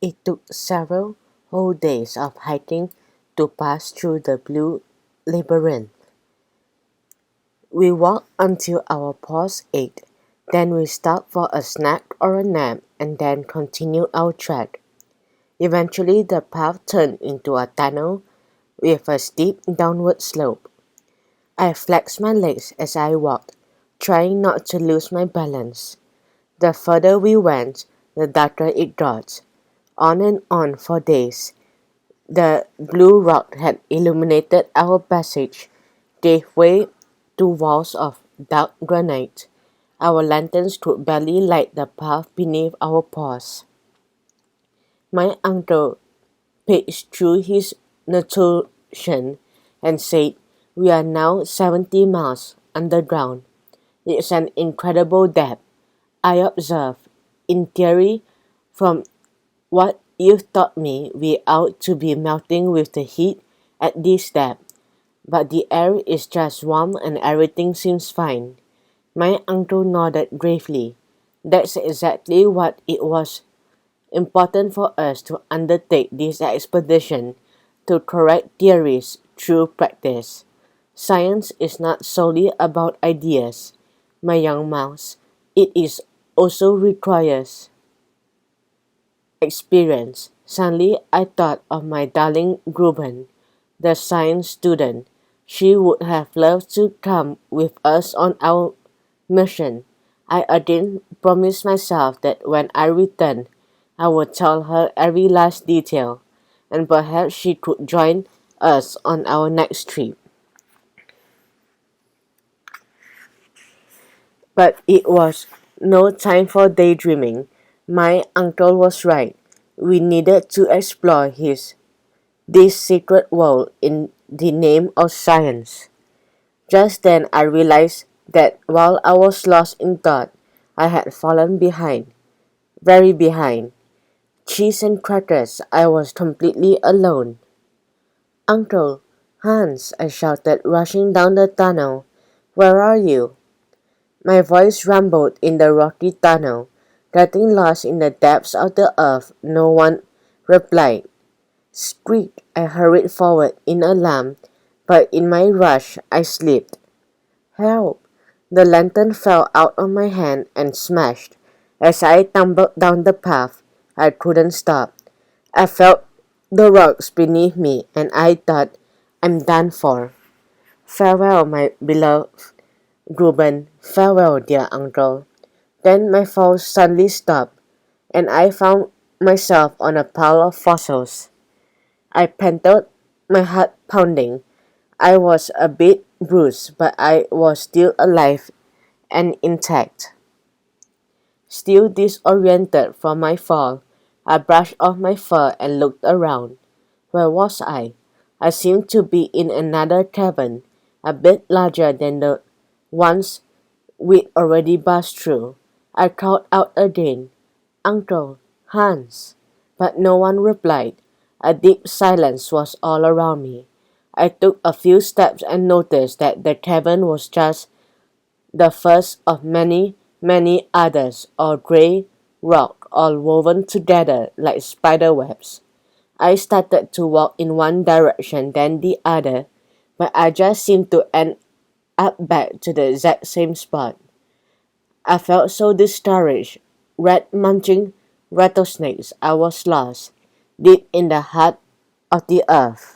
It took several whole days of hiking to pass through the blue labyrinth. We walked until our paws ached, then we stopped for a snack or a nap and then continued our trek. Eventually the path turned into a tunnel with a steep downward slope. I flexed my legs as I walked, trying not to lose my balance. The further we went, the darker it got. On and on for days. The blue rock had illuminated our passage, gave way to walls of dark granite. Our lanterns could barely light the path beneath our paws. My uncle paged through his notation and said, "We are now 70 miles underground. It's an incredible depth," I observed. "In theory, from what you've taught me, we ought to be melting with the heat at this depth, but the air is just warm and everything seems fine." My uncle nodded gravely. "That's exactly what it was important for us to undertake this expedition, to correct theories through practice. Science is not solely about ideas, my young mouse. It is also requires experience." Suddenly I thought of my darling Gruben, the science student. She would have loved to come with us on our mission. I again promised myself that when I returned, I would tell her every last detail, and perhaps she could join us on our next trip. But it was no time for daydreaming. My uncle was right. We needed to explore this secret world in the name of science. Just then I realized that while I was lost in thought, I had fallen behind, very behind. Cheese and crackers, I was completely alone. "Uncle, Hans," I shouted, rushing down the tunnel. "Where are you?" My voice rumbled in the rocky tunnel. Getting lost in the depths of the earth, no one replied. Squeak! I hurried forward in alarm, but in my rush I slipped. "Help!" The lantern fell out of my hand and smashed. As I tumbled down the path, I couldn't stop. I felt the rocks beneath me and I thought, "I'm done for." "Farewell, my beloved Gruben. Farewell, dear uncle." Then my fall suddenly stopped, and I found myself on a pile of fossils. I panted, my heart pounding. I was a bit bruised, but I was still alive and intact. Still disoriented from my fall, I brushed off my fur and looked around. Where was I? I seemed to be in another cavern, a bit larger than the ones we'd already passed through. I called out again, "Uncle, Hans," but no one replied. A deep silence was all around me. I took a few steps and noticed that the cavern was just the first of many, many others, all gray rock, all woven together like spider webs. I started to walk in one direction, then the other, but I just seemed to end up back to the exact same spot. I felt so discouraged. Rat munching rattlesnakes, I was lost, deep in the heart of the earth.